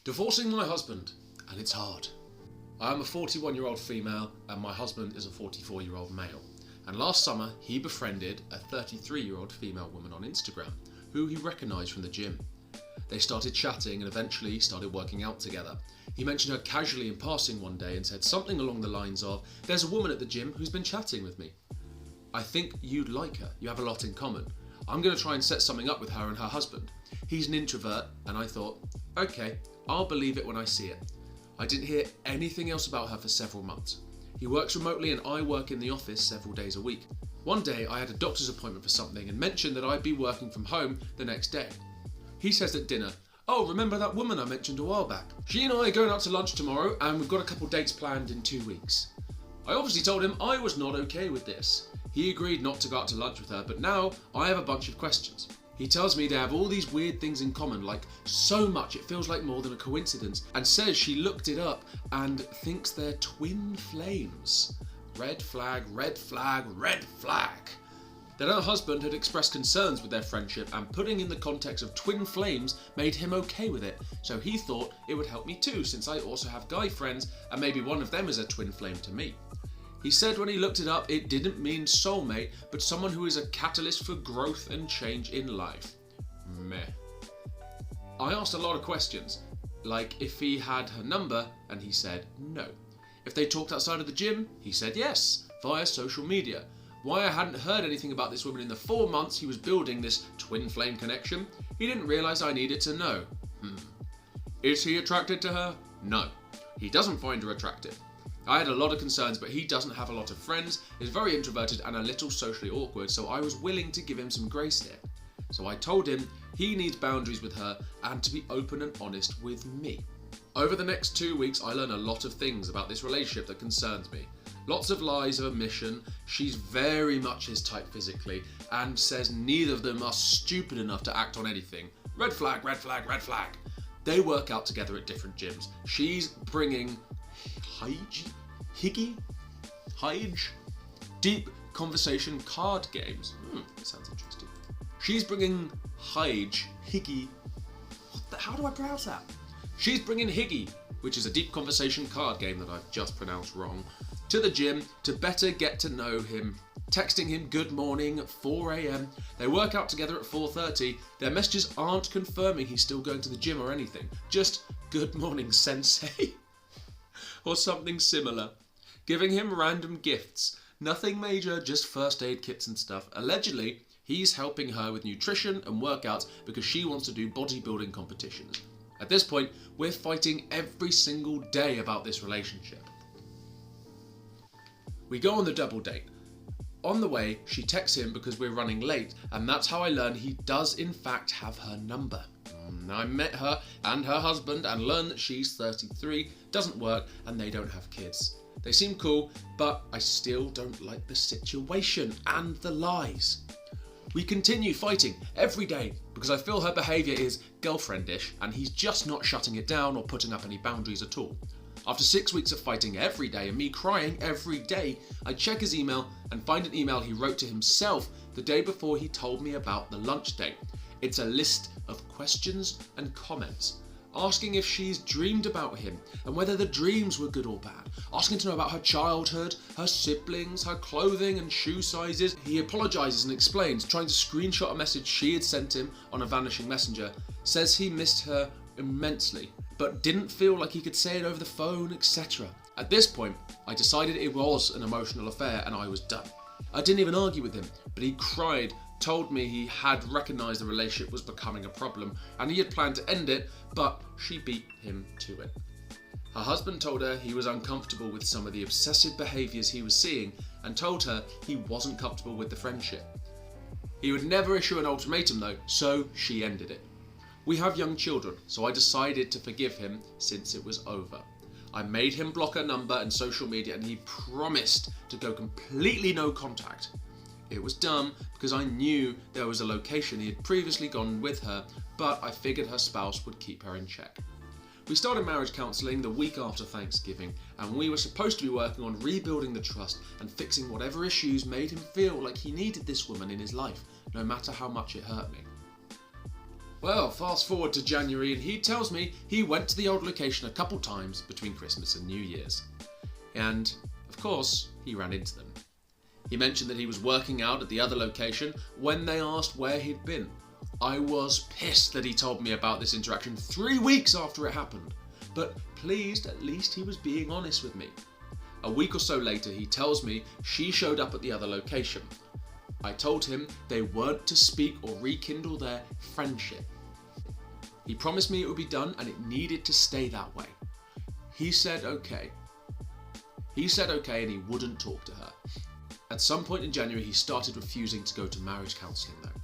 Divorcing my husband, and it's hard. I am a 41-year-old female and my husband is a 44-year-old male. And last summer he befriended a 33-year-old female woman on Instagram who he recognised from the gym. They started chatting and eventually started working out together. He mentioned her casually in passing one day and said something along the lines of, "There's a woman at the gym who's been chatting with me. I think you'd like her, you have a lot in common. I'm going to try and set something up with her and her husband." He's an introvert and I thought, okay, I'll believe it when I see it. I didn't hear anything else about her for several months. He works remotely and I work in the office several days a week. One day I had a doctor's appointment for something and mentioned that I'd be working from home the next day. He says at dinner, "Oh, remember that woman I mentioned a while back? She and I are going out to lunch tomorrow and we've got a couple dates planned in 2 weeks." I obviously told him I was not okay with this. He agreed not to go out to lunch with her, but now I have a bunch of questions. He tells me they have all these weird things in common, like so much it feels like more than a coincidence, and says she looked it up and thinks they're twin flames. Red flag, red flag, red flag. That her husband had expressed concerns with their friendship and putting in the context of twin flames made him okay with it, so he thought it would help me too since I also have guy friends and maybe one of them is a twin flame to me. He said when he looked it up it didn't mean soulmate but someone who is a catalyst for growth and change in life. Meh. I asked a lot of questions, like if he had her number and he said no. If they talked outside of the gym, he said yes, via social media. Why I hadn't heard anything about this woman in the 4 months he was building this twin flame connection, he didn't realise I needed to know. Is he attracted to her? No. He doesn't find her attractive. I had a lot of concerns, but he doesn't have a lot of friends, is very introverted and a little socially awkward, so I was willing to give him some grace here. So I told him he needs boundaries with her and to be open and honest with me. Over the next 2 weeks I learned a lot of things about this relationship that concerns me. Lots of lies of omission, she's very much his type physically, and says neither of them are stupid enough to act on anything. Red flag, red flag, red flag. They work out together at different gyms. She's bringing deep conversation card games. Sounds interesting. She's bringing how do I pronounce that? She's bringing Higgy, which is a deep conversation card game that I've just pronounced wrong, to the gym to better get to know him. Texting him good morning at 4 a.m. They work out together at 4:30. Their messages aren't confirming he's still going to the gym or anything. Just good morning, sensei. Or something similar. Giving him random gifts. Nothing major, just first aid kits and stuff. Allegedly, he's helping her with nutrition and workouts because she wants to do bodybuilding competitions. At this point, we're fighting every single day about this relationship. We go on the double date. On the way, she texts him because we're running late, and that's how I learn he does in fact have her number. I met her and her husband and learned that she's 33, doesn't work, and they don't have kids. They seem cool, but I still don't like the situation and the lies. We continue fighting every day because I feel her behaviour is girlfriendish and he's just not shutting it down or putting up any boundaries at all. After 6 weeks of fighting every day and me crying every day, I check his email and find an email he wrote to himself the day before he told me about the lunch date. It's a list of questions and comments, asking if she's dreamed about him and whether the dreams were good or bad, asking to know about her childhood, her siblings, her clothing and shoe sizes. He apologises and explains, trying to screenshot a message she had sent him on a vanishing messenger, says he missed her immensely, but didn't feel like he could say it over the phone, etc. At this point, I decided it was an emotional affair and I was done. I didn't even argue with him, but he cried, told me he had recognised the relationship was becoming a problem and he had planned to end it, but she beat him to it. Her husband told her he was uncomfortable with some of the obsessive behaviours he was seeing and told her he wasn't comfortable with the friendship. He would never issue an ultimatum though, so she ended it. We have young children, so I decided to forgive him since it was over. I made him block her number and social media and he promised to go completely no contact. It was dumb because I knew there was a location he had previously gone with her, but I figured her spouse would keep her in check. We started marriage counselling the week after Thanksgiving, and we were supposed to be working on rebuilding the trust and fixing whatever issues made him feel like he needed this woman in his life, no matter how much it hurt me. Well, fast forward to January and he tells me he went to the old location a couple times between Christmas and New Year's. And, of course, he ran into them. He mentioned that he was working out at the other location when they asked where he'd been. I was pissed that he told me about this interaction 3 weeks after it happened, but pleased at least he was being honest with me. A week or so later, he tells me she showed up at the other location. I told him they weren't to speak or rekindle their friendship. He promised me it would be done and it needed to stay that way. He said okay. And he wouldn't talk to her. At some point in January, he started refusing to go to marriage counselling though.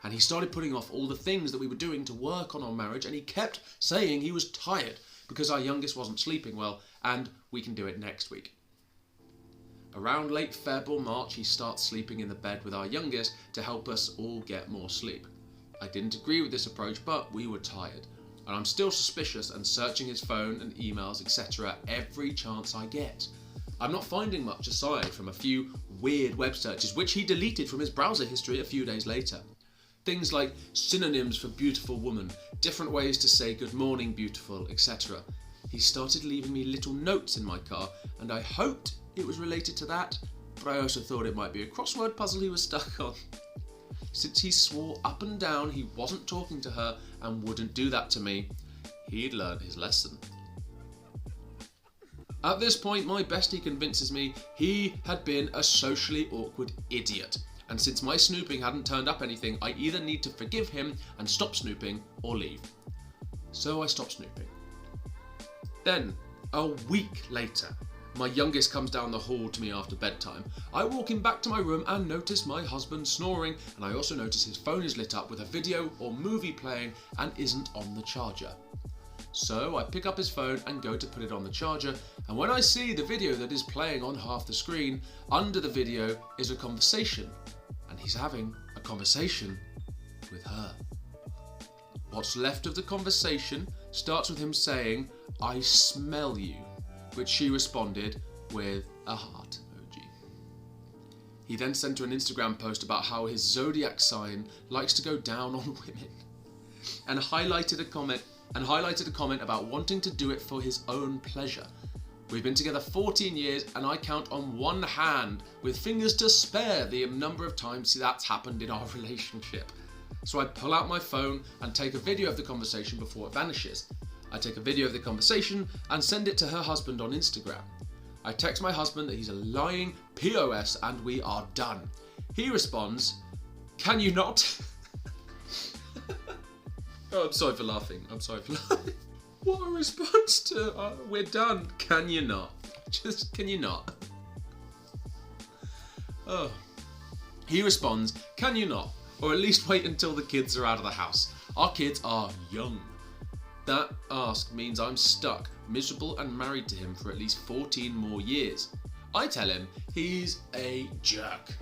And he started putting off all the things that we were doing to work on our marriage, and he kept saying he was tired because our youngest wasn't sleeping well and we can do it next week. Around late Feb or March, he starts sleeping in the bed with our youngest to help us all get more sleep. I didn't agree with this approach, but we were tired. And I'm still suspicious and searching his phone and emails, etc. every chance I get. I'm not finding much aside from a few weird web searches, which he deleted from his browser history a few days later. Things like synonyms for beautiful woman, different ways to say good morning beautiful, etc. He started leaving me little notes in my car, and I hoped it was related to that, but I also thought it might be a crossword puzzle he was stuck on. Since he swore up and down he wasn't talking to her and wouldn't do that to me, he'd learned his lesson. At this point, my bestie convinces me he had been a socially awkward idiot, and since my snooping hadn't turned up anything, I either need to forgive him and stop snooping or leave. So I stopped snooping. Then, a week later, my youngest comes down the hall to me after bedtime. I walk him back to my room and notice my husband snoring, and I also notice his phone is lit up with a video or movie playing and isn't on the charger. So I pick up his phone and go to put it on the charger, and when I see the video that is playing on half the screen, under the video is a conversation, and he's having a conversation with her. What's left of the conversation starts with him saying, "I smell you," which she responded with a heart emoji. He then sent her an Instagram post about how his zodiac sign likes to go down on women, and highlighted a comment about wanting to do it for his own pleasure. We've been together 14 years and I count on one hand with fingers to spare the number of times that's happened in our relationship. So I pull out my phone and take a video of the conversation before it vanishes. I take a video of the conversation and send it to her husband on Instagram. I text my husband that he's a lying POS and we are done. He responds, "Can you not?" Oh, I'm sorry for laughing. What a response to, we're done. Can you not? Just, can you not? Oh. He responds, "Can you not? Or at least wait until the kids are out of the house. Our kids are young." That ask means I'm stuck, miserable and married to him for at least 14 more years. I tell him he's a jerk.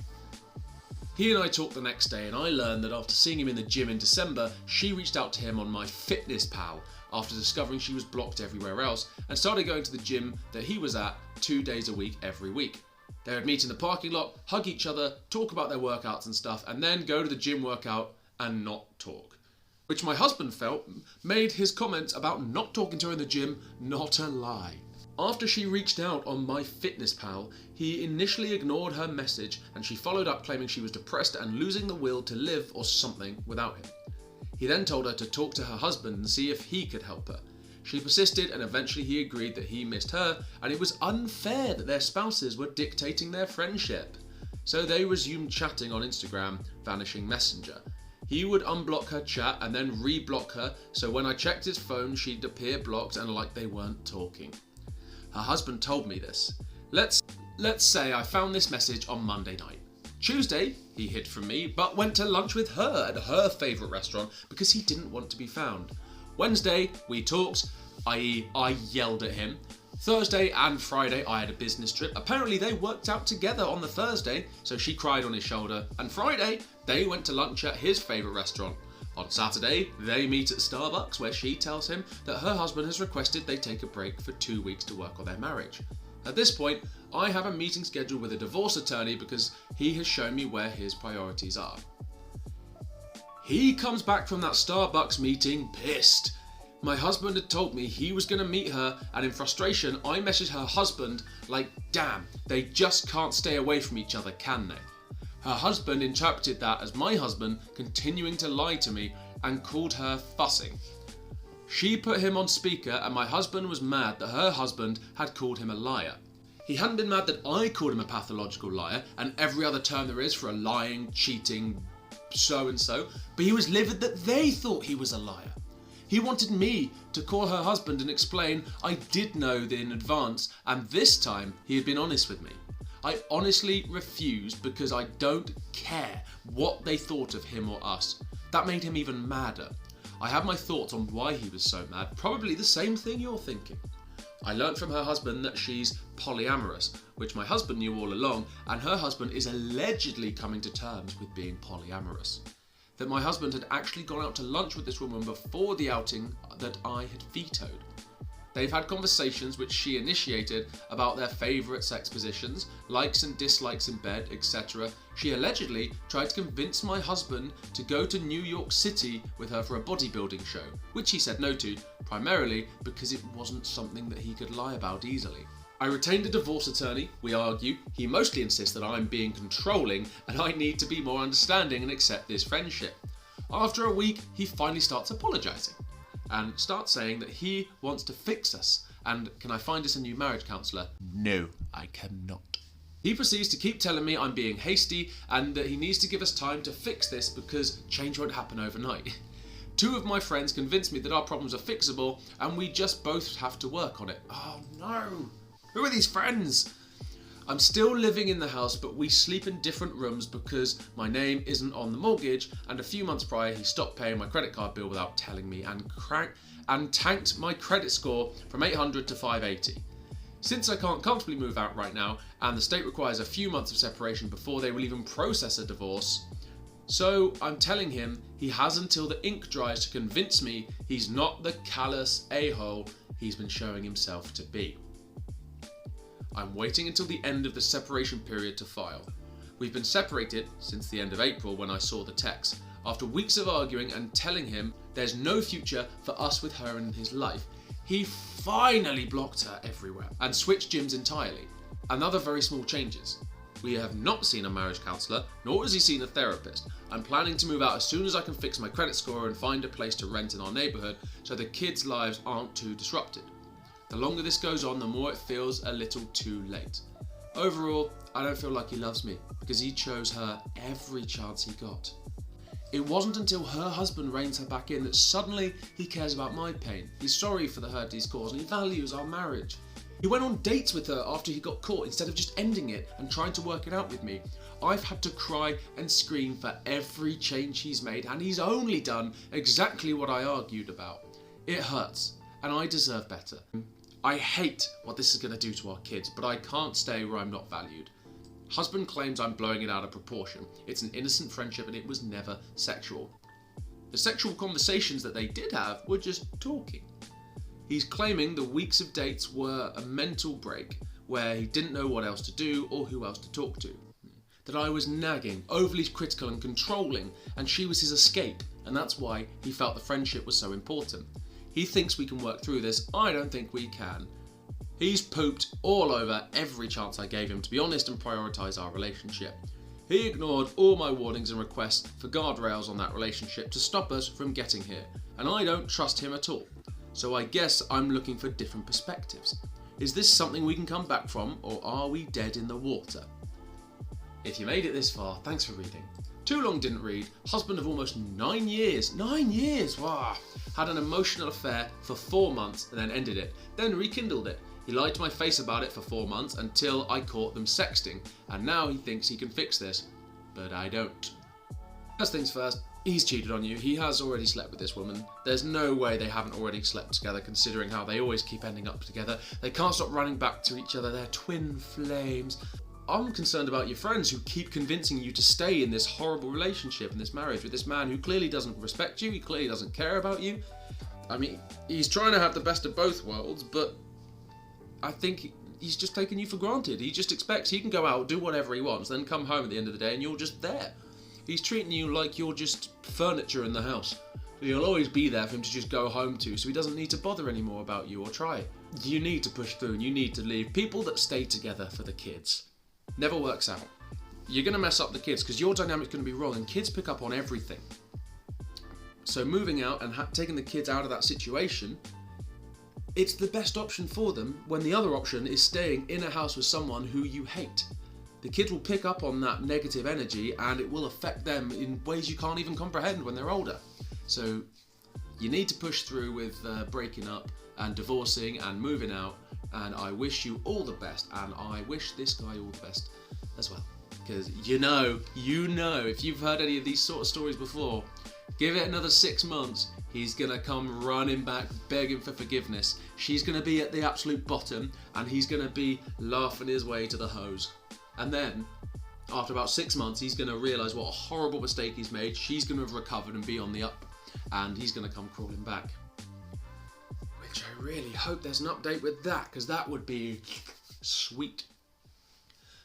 He and I talked the next day and I learned that after seeing him in the gym in December, she reached out to him on MyFitnessPal after discovering she was blocked everywhere else and started going to the gym that he was at 2 days a week every week. They would meet in the parking lot, hug each other, talk about their workouts and stuff, and then go to the gym workout and not talk. Which my husband felt made his comments about not talking to her in the gym not a lie. After she reached out on MyFitnessPal, he initially ignored her message and she followed up claiming she was depressed and losing the will to live or something without him. He then told her to talk to her husband and see if he could help her. She persisted and eventually he agreed that he missed her and it was unfair that their spouses were dictating their friendship. So they resumed chatting on Instagram, vanishing Messenger. He would unblock her chat and then re-block her, so when I checked his phone she'd appear blocked and like they weren't talking. Her husband told me this. Let's say I found this message on Monday night. Tuesday, he hid from me, but went to lunch with her at her favourite restaurant because he didn't want to be found. Wednesday, we talked, i.e. I yelled at him. Thursday and Friday, I had a business trip. Apparently they worked out together on the Thursday, so she cried on his shoulder. And Friday, they went to lunch at his favourite restaurant. On Saturday, they meet at Starbucks where she tells him that her husband has requested they take a break for 2 weeks to work on their marriage. At this point, I have a meeting scheduled with a divorce attorney because he has shown me where his priorities are. He comes back from that Starbucks meeting pissed. My husband had told me he was going to meet her, and in frustration I messaged her husband like, damn, they just can't stay away from each other, can they? Her husband interpreted that as my husband continuing to lie to me and called her fussing. She put him on speaker, and my husband was mad that her husband had called him a liar. He hadn't been mad that I called him a pathological liar and every other term there is for a lying, cheating, so-and-so, but he was livid that they thought he was a liar. He wanted me to call her husband and explain I did know in advance, and this time he had been honest with me. I honestly refused because I don't care what they thought of him or us. That made him even madder. I have my thoughts on why he was so mad, probably the same thing you're thinking. I learnt from her husband that she's polyamorous, which my husband knew all along, and her husband is allegedly coming to terms with being polyamorous. That my husband had actually gone out to lunch with this woman before the outing that I had vetoed. They've had conversations which she initiated about their favourite sex positions, likes and dislikes in bed, etc. She allegedly tried to convince my husband to go to New York City with her for a bodybuilding show, which he said no to, primarily because it wasn't something that he could lie about easily. I retained a divorce attorney, we argue. He mostly insists that I'm being controlling and I need to be more understanding and accept this friendship. After a week, he finally starts apologising and starts saying that he wants to fix us and can I find us a new marriage counsellor? No, I cannot. He proceeds to keep telling me I'm being hasty and that he needs to give us time to fix this because change won't happen overnight. Two of my friends convinced me that our problems are fixable and we just both have to work on it. Oh no! Who are these friends? I'm still living in the house, but we sleep in different rooms because my name isn't on the mortgage, and a few months prior he stopped paying my credit card bill without telling me and tanked my credit score from 800 to 580. Since I can't comfortably move out right now, and the state requires a few months of separation before they will even process a divorce, so I'm telling him he has until the ink dries to convince me he's not the callous a-hole he's been showing himself to be. I'm waiting until the end of the separation period to file. We've been separated since the end of April when I saw the text. After weeks of arguing and telling him there's no future for us with her in his life, he finally blocked her everywhere and switched gyms entirely. And other very small changes. We have not seen a marriage counsellor, nor has he seen a therapist. I'm planning to move out as soon as I can fix my credit score and find a place to rent in our neighbourhood so the kids' lives aren't too disrupted. The longer this goes on, the more it feels a little too late. Overall, I don't feel like he loves me because he chose her every chance he got. It wasn't until her husband reins her back in that suddenly he cares about my pain. He's sorry for the hurt he's caused and he values our marriage. He went on dates with her after he got caught instead of just ending it and trying to work it out with me. I've had to cry and scream for every change he's made and he's only done exactly what I argued about. It hurts and I deserve better. I hate what this is going to do to our kids, but I can't stay where I'm not valued. Husband claims I'm blowing it out of proportion. It's an innocent friendship and it was never sexual. The sexual conversations that they did have were just talking. He's claiming the weeks of dates were a mental break where he didn't know what else to do or who else to talk to. That I was nagging, overly critical and controlling, and she was his escape, and that's why he felt the friendship was so important. He thinks we can work through this. I don't think we can. He's pooped all over every chance I gave him to be honest and prioritise our relationship. He ignored all my warnings and requests for guardrails on that relationship to stop us from getting here, and I don't trust him at all. So I guess I'm looking for different perspectives. Is this something we can come back from, or are we dead in the water? If you made it this far, thanks for reading. Too long didn't read. Husband of almost 9 years. 9 years! Wow! Had an emotional affair for 4 months and then ended it. Then rekindled it. He lied to my face about it for 4 months until I caught them sexting. And now he thinks he can fix this. But I don't. First things first, he's cheated on you. He has already slept with this woman. There's no way they haven't already slept together considering how they always keep ending up together. They can't stop running back to each other. They're twin flames. I'm concerned about your friends who keep convincing you to stay in this horrible relationship, in this marriage with this man who clearly doesn't respect you, he clearly doesn't care about you. I mean, he's trying to have the best of both worlds, but I think he's just taking you for granted. He just expects he can go out, do whatever he wants, then come home at the end of the day and you're just there. He's treating you like you're just furniture in the house. You'll always be there for him to just go home to, so he doesn't need to bother anymore about you or try. You need to push through and you need to leave. People that stay together for the kids never works out. You're going to mess up the kids because your dynamic's going to be wrong, and kids pick up on everything. So moving out and taking the kids out of that situation, it's the best option for them when the other option is staying in a house with someone who you hate. The kids will pick up on that negative energy and it will affect them in ways you can't even comprehend when they're older. So you need to push through with breaking up and divorcing and moving out, and I wish you all the best, and I wish this guy all the best as well. Because you know, if you've heard any of these sort of stories before, give it another 6 months, he's gonna come running back begging for forgiveness. She's gonna be at the absolute bottom and he's gonna be laughing his way to the hose. And then, after about 6 months, he's gonna realise what a horrible mistake he's made. She's gonna have recovered and be on the up, and he's gonna come crawling back. Which I really hope there's an update with that, because that would be sweet.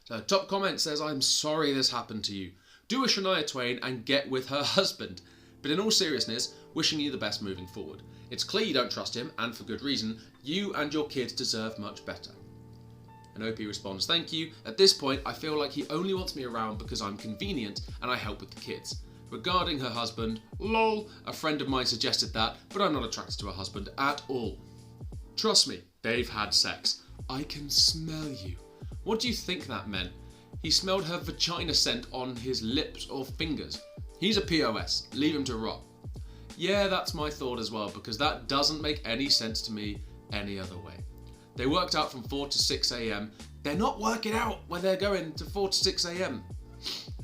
So, top comment says, I'm sorry this happened to you. Do a Shania Twain and get with her husband. But in all seriousness, wishing you the best moving forward. It's clear you don't trust him, and for good reason. You and your kids deserve much better. And OP responds, thank you. At this point, I feel like he only wants me around because I'm convenient and I help with the kids. Regarding her husband, lol, a friend of mine suggested that, but I'm not attracted to her husband at all. Trust me, they've had sex. I can smell you. What do you think that meant? He smelled her vagina scent on his lips or fingers. He's a POS. Leave him to rot. Yeah, that's my thought as well, because that doesn't make any sense to me any other way. They worked out from 4 to 6 a.m. They're not working out when they're going to 4 to 6 a.m.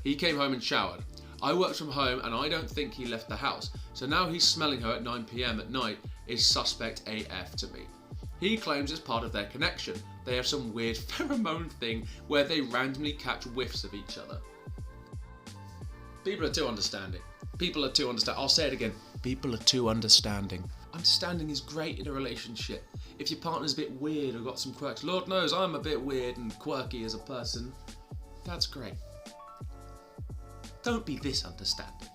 He came home and showered. I worked from home and I don't think he left the house. So now he's smelling her at 9 p.m. at night is suspect AF to me. He claims it's part of their connection. They have some weird pheromone thing where they randomly catch whiffs of each other. People are too understanding. I'll say it again. People are too understanding. Understanding is great in a relationship. If your partner's a bit weird or got some quirks, Lord knows I'm a bit weird and quirky as a person, that's great. Don't be this understanding.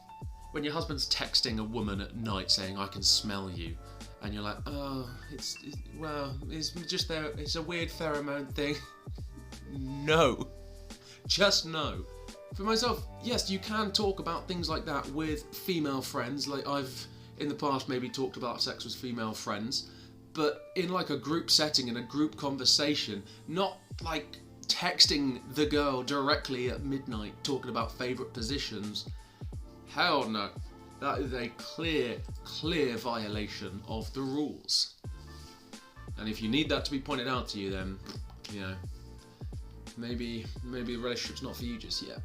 When your husband's texting a woman at night saying, I can smell you, and you're like, oh, it's just there, it's a weird pheromone thing. No. Just no. For myself, yes, you can talk about things like that with female friends, like I've in the past maybe talked about sex with female friends, but in like a group setting, in a group conversation, not like texting the girl directly at midnight talking about favourite positions. Hell no. That is a clear violation of the rules. And if you need that to be pointed out to you, then, you know, maybe the relationship's not for you just yet.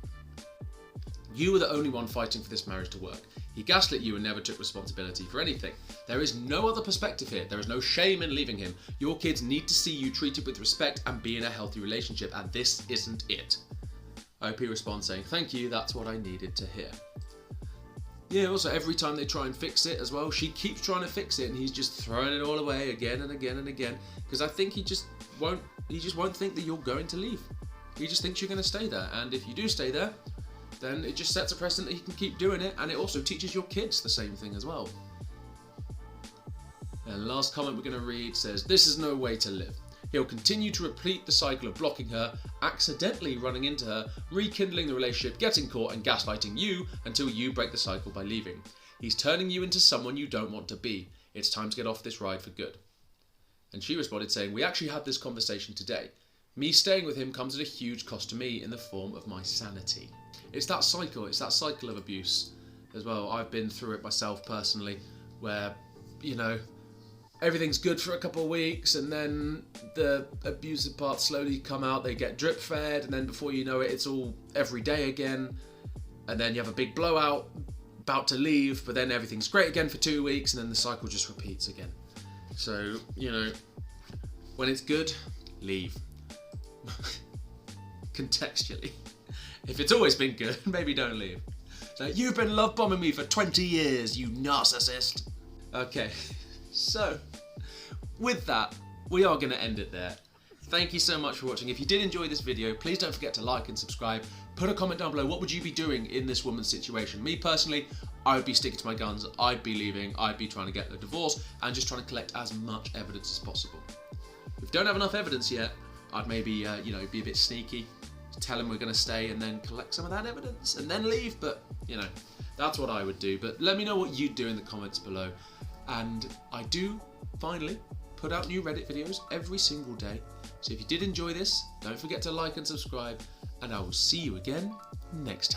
You were the only one fighting for this marriage to work. He gaslit you and never took responsibility for anything. There is no other perspective here. There is no shame in leaving him. Your kids need to see you treated with respect and be in a healthy relationship, and this isn't it. OP responds saying, thank you, that's what I needed to hear. Yeah, also every time they try and fix it as well, she keeps trying to fix it and he's just throwing it all away again and again and again. Because I think he just won't think that you're going to leave. He just thinks you're going to stay there. And if you do stay there, then it just sets a precedent that he can keep doing it, and it also teaches your kids the same thing as well. And the last comment we're going to read says, this is no way to live. He'll continue to repeat the cycle of blocking her, accidentally running into her, rekindling the relationship, getting caught and gaslighting you until you break the cycle by leaving. He's turning you into someone you don't want to be. It's time to get off this ride for good. And she responded saying, we actually had this conversation today. Me staying with him comes at a huge cost to me in the form of my sanity. It's that cycle of abuse as well. I've been through it myself personally, where, you know, everything's good for a couple of weeks and then the abusive parts slowly come out, they get drip fed, and then before you know it, it's all every day again, and then you have a big blowout, about to leave, but then everything's great again for 2 weeks, and then the cycle just repeats again. So, you know, when it's good, leave. Contextually. If it's always been good, maybe don't leave. So, you've been love bombing me for 20 years, you narcissist. Okay, so with that, we are going to end it there. Thank you so much for watching. If you did enjoy this video, please don't forget to like and subscribe. Put a comment down below. What would you be doing in this woman's situation? Me personally, I would be sticking to my guns. I'd be leaving. I'd be trying to get a divorce and just trying to collect as much evidence as possible. If you don't have enough evidence yet, I'd maybe be a bit sneaky, tell him we're going to stay and then collect some of that evidence and then leave. But that's what I would do. But let me know what you'd do in the comments below. And I do finally put out new Reddit videos every single day. So if you did enjoy this, don't forget to like and subscribe, and I will see you again next time.